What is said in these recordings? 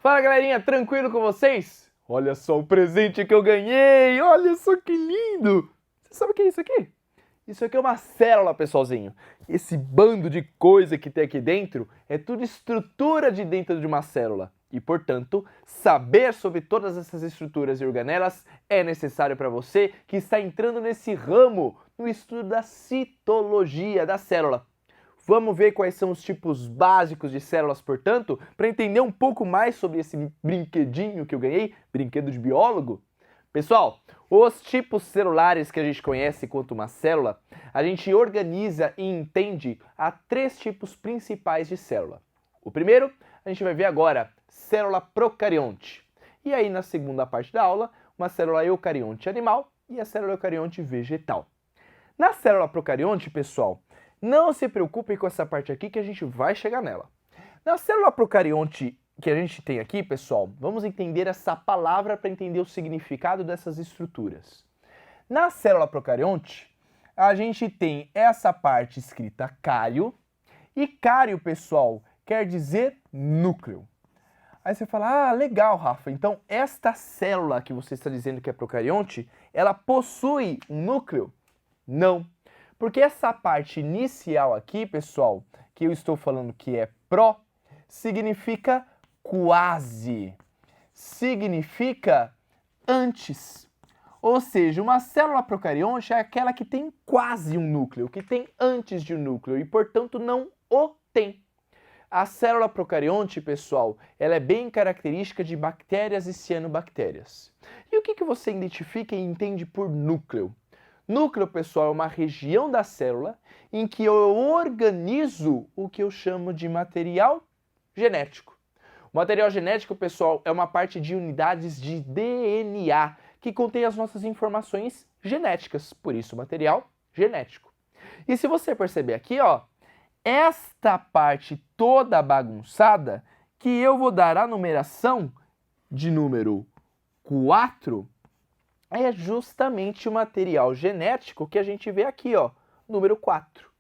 Fala galerinha, tranquilo com vocês? Olha só o presente que eu ganhei, olha só que lindo! Você sabe o que é isso aqui? Isso aqui é uma célula, pessoalzinho. Esse bando de coisa que tem aqui dentro é tudo estrutura de dentro de uma célula. E, portanto, saber sobre todas essas estruturas e organelas é necessário para você que está entrando nesse ramo no estudo da citologia da célula. Vamos ver quais são os tipos básicos de células, portanto, para entender um pouco mais sobre esse brinquedinho que eu ganhei, brinquedo de biólogo? Pessoal, os tipos celulares que a gente conhece quanto uma célula, a gente organiza e entende a três tipos principais de célula. O primeiro, a gente vai ver agora, célula procarionte. E aí, na segunda parte da aula, uma célula eucarionte animal e a célula eucarionte vegetal. Na célula procarionte, pessoal, não se preocupe com essa parte aqui que a gente vai chegar nela. Na célula procarionte que a gente tem aqui, pessoal, vamos entender essa palavra para entender o significado dessas estruturas. Na célula procarionte, a gente tem essa parte escrita cário, e cário, pessoal, quer dizer núcleo. Aí você fala, ah, legal, Rafa, então esta célula que você está dizendo que é procarionte, ela possui um núcleo? Não. Porque essa parte inicial aqui, pessoal, que eu estou falando que é pró, significa quase. Significa antes. Ou seja, uma célula procarionte é aquela que tem quase um núcleo, que tem antes de um núcleo e, portanto, não o tem. A célula procarionte, pessoal, ela é bem característica de bactérias e cianobactérias. E o que você identifica e entende por núcleo? Núcleo, pessoal, é uma região da célula em que eu organizo o que eu chamo de material genético. O material genético, pessoal, é uma parte de unidades de DNA que contém as nossas informações genéticas, por isso material genético. E se você perceber aqui, ó, esta parte toda bagunçada, que eu vou dar a numeração de número 4, é justamente o material genético que a gente vê aqui, ó, número 4.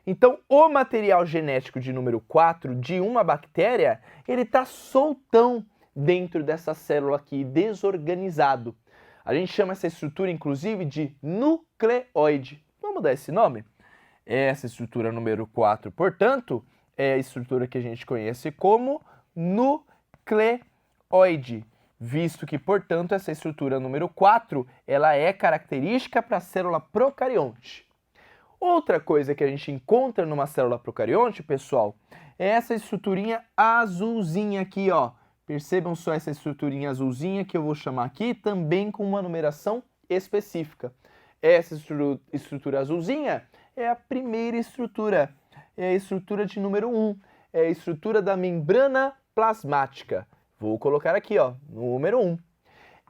Então, o material genético de número 4 de uma bactéria, ele está soltão dentro dessa célula aqui, desorganizado. A gente chama essa estrutura, inclusive, de nucleoide. Vamos dar esse nome? Essa estrutura número 4, portanto, é a estrutura que a gente conhece como nucleoide, visto que, portanto, essa estrutura número 4, ela é característica para a célula procarionte. Outra coisa que a gente encontra numa célula procarionte, pessoal, é essa estruturinha azulzinha aqui, ó. Percebam só essa estruturinha azulzinha que eu vou chamar aqui também com uma numeração específica. Essa estrutura azulzinha é a primeira estrutura, é a estrutura de número 1, é a estrutura da membrana plasmática. Vou colocar aqui, ó, número 1.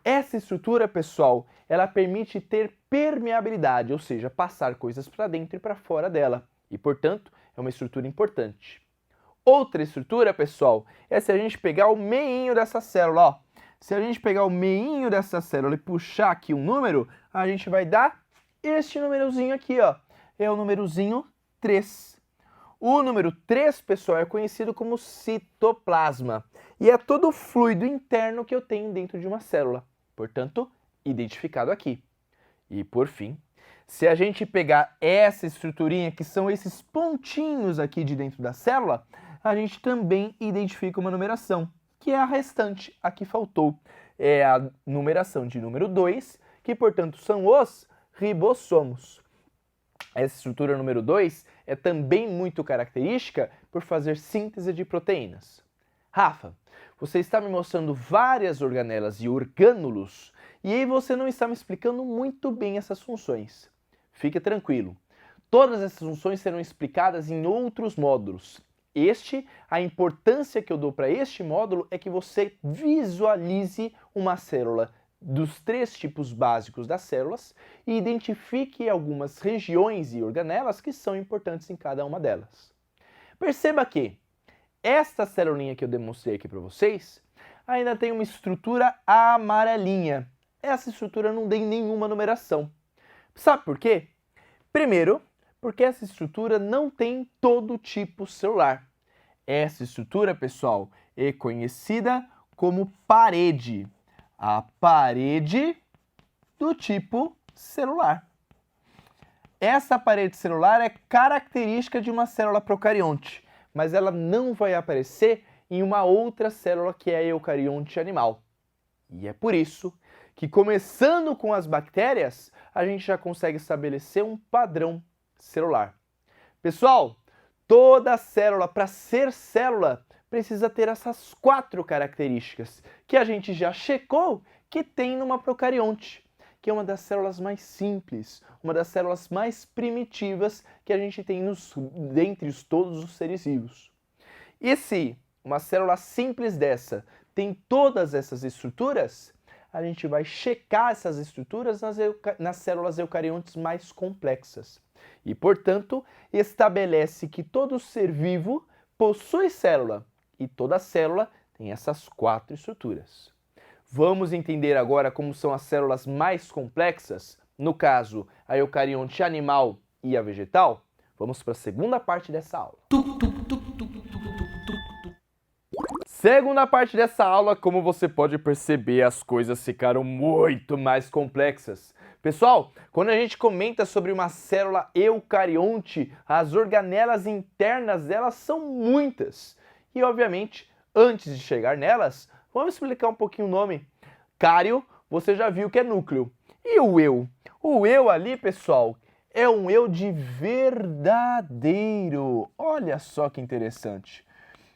Essa estrutura, pessoal, ela permite ter permeabilidade, ou seja, passar coisas para dentro e para fora dela. E, portanto, é uma estrutura importante. Outra estrutura, pessoal, é se a gente pegar o meinho dessa célula, ó. Se a gente pegar o meinho dessa célula e puxar aqui um número, a gente vai dar este númerozinho aqui, ó. É o númerozinho 3. O número 3, pessoal, é conhecido como citoplasma. E é todo o fluido interno que eu tenho dentro de uma célula. Portanto, identificado aqui. E, por fim, se a gente pegar essa estruturinha, que são esses pontinhos aqui de dentro da célula, a gente também identifica uma numeração, que é a restante, a que faltou. É a numeração de número 2, que, portanto, são os ribossomos. Essa estrutura número 2 é também muito característica por fazer síntese de proteínas. Rafa, você está me mostrando várias organelas e orgânulos, e aí você não está me explicando muito bem essas funções. Fique tranquilo, todas essas funções serão explicadas em outros módulos. A importância que eu dou para este módulo é que você visualize uma célula dos três tipos básicos das células e identifique algumas regiões e organelas que são importantes em cada uma delas. Perceba que esta celulinha que eu demonstrei aqui para vocês ainda tem uma estrutura amarelinha. Essa estrutura não tem nenhuma numeração. Sabe por quê? Primeiro, porque essa estrutura não tem todo tipo celular. Essa estrutura, pessoal, é conhecida como parede. A parede do tipo celular. Essa parede celular é característica de uma célula procarionte, mas ela não vai aparecer em uma outra célula que é a eucarionte animal. E é por isso que, começando com as bactérias, a gente já consegue estabelecer um padrão celular. Pessoal, toda célula, para ser célula, precisa ter essas 4 características que a gente já checou que tem numa procarionte, que é uma das células mais simples, uma das células mais primitivas que a gente tem dentre todos os seres vivos. E se uma célula simples dessa tem todas essas estruturas, a gente vai checar essas estruturas nas células eucariontes mais complexas. E, portanto, estabelece que todo ser vivo possui célula, e toda célula tem essas 4 estruturas. Vamos entender agora como são as células mais complexas, no caso, a eucarionte animal e a vegetal? Vamos para a segunda parte dessa aula. Segunda parte dessa aula, como você pode perceber, as coisas ficaram muito mais complexas. Pessoal, quando a gente comenta sobre uma célula eucarionte, as organelas internas delas são muitas. E, obviamente, antes de chegar nelas, vamos explicar um pouquinho o nome. Cário, você já viu que é núcleo. E o eu? O eu ali, pessoal, é um eu de verdadeiro. Olha só que interessante.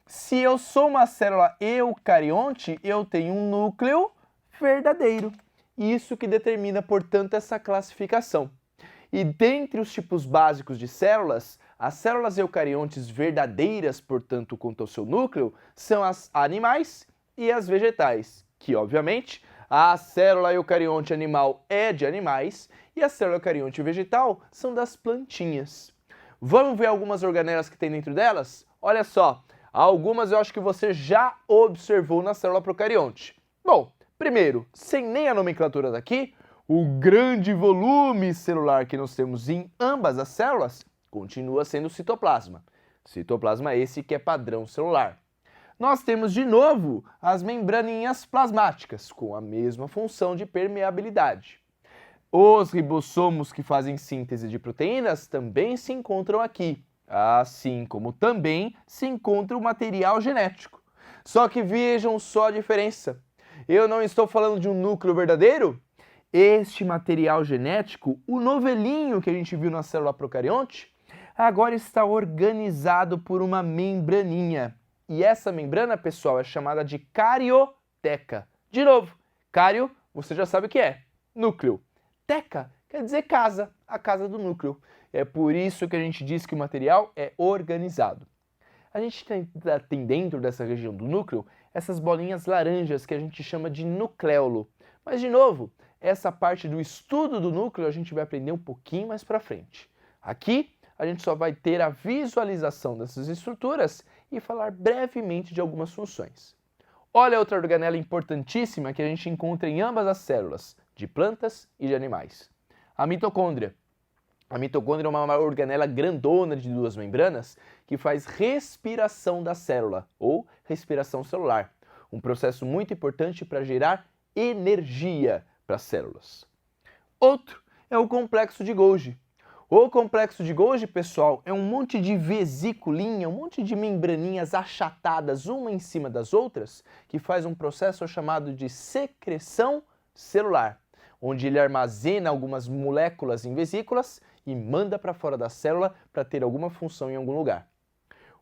Se eu sou uma célula eucarionte, eu tenho um núcleo verdadeiro. Isso que determina, portanto, essa classificação. E dentre os tipos básicos de células, as células eucariontes verdadeiras, portanto, quanto ao seu núcleo, são as animais e as vegetais, que, obviamente, a célula eucarionte animal é de animais e a célula eucarionte vegetal são das plantinhas. Vamos ver algumas organelas que tem dentro delas? Olha só, algumas eu acho que você já observou na célula procarionte. Bom, primeiro, sem nem a nomenclatura daqui, o grande volume celular que nós temos em ambas as células continua sendo o citoplasma. Citoplasma esse que é padrão celular. Nós temos de novo as membraninhas plasmáticas, com a mesma função de permeabilidade. Os ribossomos que fazem síntese de proteínas também se encontram aqui, assim como também se encontra o material genético. Só que vejam só a diferença. Eu não estou falando de um núcleo verdadeiro. Este material genético, o novelinho que a gente viu na célula procarionte, agora está organizado por uma membraninha. E essa membrana, pessoal, é chamada de carioteca. De novo, cário, você já sabe o que é, núcleo. Teca quer dizer casa, a casa do núcleo. É por isso que a gente diz que o material é organizado. A gente tem dentro dessa região do núcleo essas bolinhas laranjas que a gente chama de nucleolo. Mas, de novo, essa parte do estudo do núcleo a gente vai aprender um pouquinho mais para frente. Aqui, a gente só vai ter a visualização dessas estruturas e falar brevemente de algumas funções. Olha outra organela importantíssima que a gente encontra em ambas as células, de plantas e de animais. A mitocôndria. A mitocôndria é uma organela grandona de 2 membranas que faz respiração da célula, ou respiração celular. Um processo muito importante para gerar energia para as células. Outro é o complexo de Golgi. O complexo de Golgi, pessoal, é um monte de vesiculinha, um monte de membraninhas achatadas uma em cima das outras, que faz um processo chamado de secreção celular, onde ele armazena algumas moléculas em vesículas e manda para fora da célula para ter alguma função em algum lugar.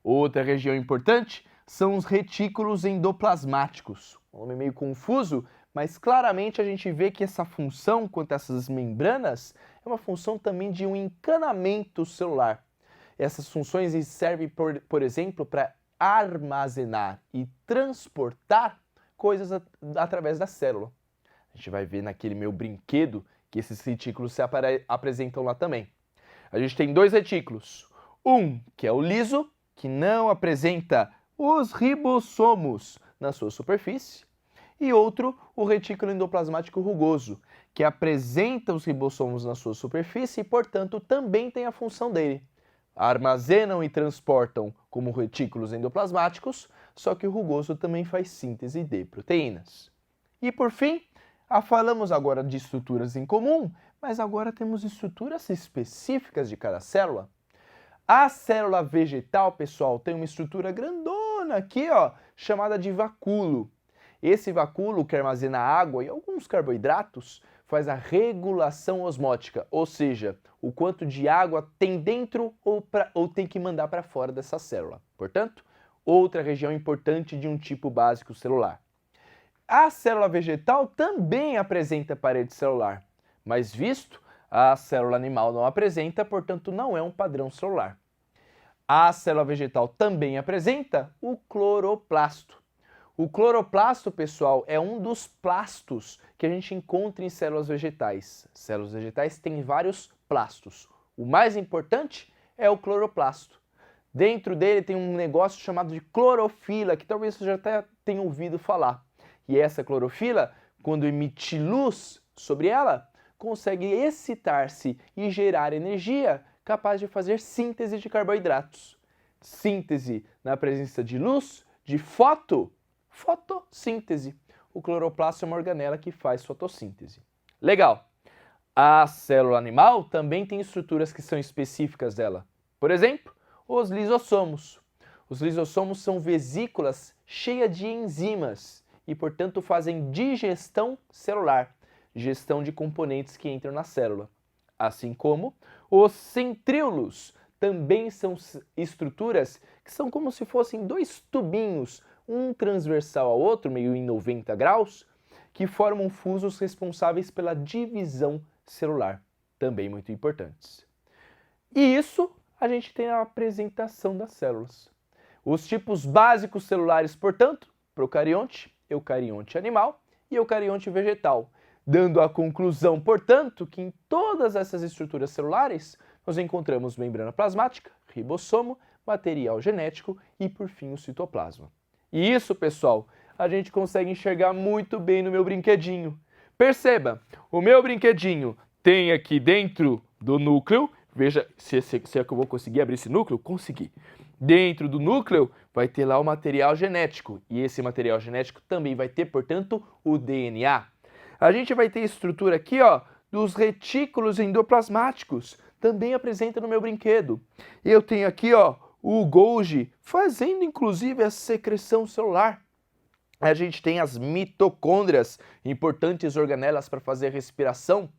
Outra região importante são os retículos endoplasmáticos. Um nome meio confuso, mas claramente a gente vê que essa função, quanto a essas membranas, é uma função também de um encanamento celular. Essas funções servem, por exemplo, para armazenar e transportar coisas através da célula. A gente vai ver naquele meu brinquedo que esses retículos se apresentam lá também. A gente tem 2 retículos. Um, que é o liso, que não apresenta os ribossomos na sua superfície. E outro, o retículo endoplasmático rugoso, que apresenta os ribossomos na sua superfície e, portanto, também tem a função dele. armazenam e transportam como retículos endoplasmáticos, só que o rugoso também faz síntese de proteínas. E por fim, falamos agora de estruturas em comum, mas agora temos estruturas específicas de cada célula. A célula vegetal, pessoal, tem uma estrutura grandona aqui, ó, chamada de vacúolo. Esse vacúolo, que armazena água e alguns carboidratos, faz a regulação osmótica, ou seja, o quanto de água tem dentro ou tem que mandar para fora dessa célula. Portanto, outra região importante de um tipo básico celular. A célula vegetal também apresenta parede celular, mas visto, a célula animal não apresenta, portanto não é um padrão celular. A célula vegetal também apresenta o cloroplasto. O cloroplasto, pessoal, é um dos plastos que a gente encontra em células vegetais. Células vegetais têm vários plastos. O mais importante é o cloroplasto. Dentro dele tem um negócio chamado de clorofila, que talvez você já até tenha ouvido falar. E essa clorofila, quando emite luz sobre ela, consegue excitar-se e gerar energia capaz de fazer síntese de carboidratos. Síntese na presença de luz, de fotossíntese. O cloroplasto é uma organela que faz fotossíntese. Legal! A célula animal também tem estruturas que são específicas dela. Por exemplo, os lisossomos. Os lisossomos são vesículas cheias de enzimas e, portanto, fazem digestão celular, gestão de componentes que entram na célula. Assim como os centríolos também são estruturas que são como se fossem dois tubinhos, um transversal ao outro, meio em 90 graus, que formam fusos responsáveis pela divisão celular, também muito importantes. E isso a gente tem a apresentação das células. Os tipos básicos celulares, portanto, procarionte, eucarionte animal e eucarionte vegetal, dando a conclusão, portanto, que em todas essas estruturas celulares nós encontramos membrana plasmática, ribossomo, material genético e, por fim, o citoplasma. E isso, pessoal, a gente consegue enxergar muito bem no meu brinquedinho. Perceba, o meu brinquedinho tem aqui dentro do núcleo, veja se é que eu vou conseguir abrir esse núcleo, consegui. Dentro do núcleo vai ter lá o material genético, e esse material genético também vai ter, portanto, o DNA. A gente vai ter estrutura aqui, ó, dos retículos endoplasmáticos, também apresenta no meu brinquedo. Eu tenho aqui, ó, o Golgi fazendo inclusive a secreção celular. A gente tem as mitocôndrias, importantes organelas para fazer respiração.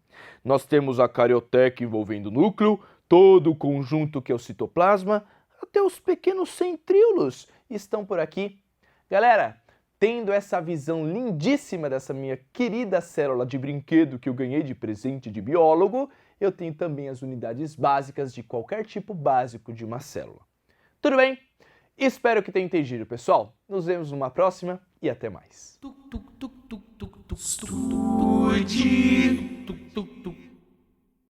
Nós temos a carioteca envolvendo o núcleo, todo o conjunto que é o citoplasma, até os pequenos centríolos estão por aqui. Galera, tendo essa visão lindíssima dessa minha querida célula de brinquedo que eu ganhei de presente de biólogo, eu tenho também as unidades básicas de qualquer tipo básico de uma célula. Tudo bem? Espero que tenham entendido, pessoal. Nos vemos numa próxima e até mais.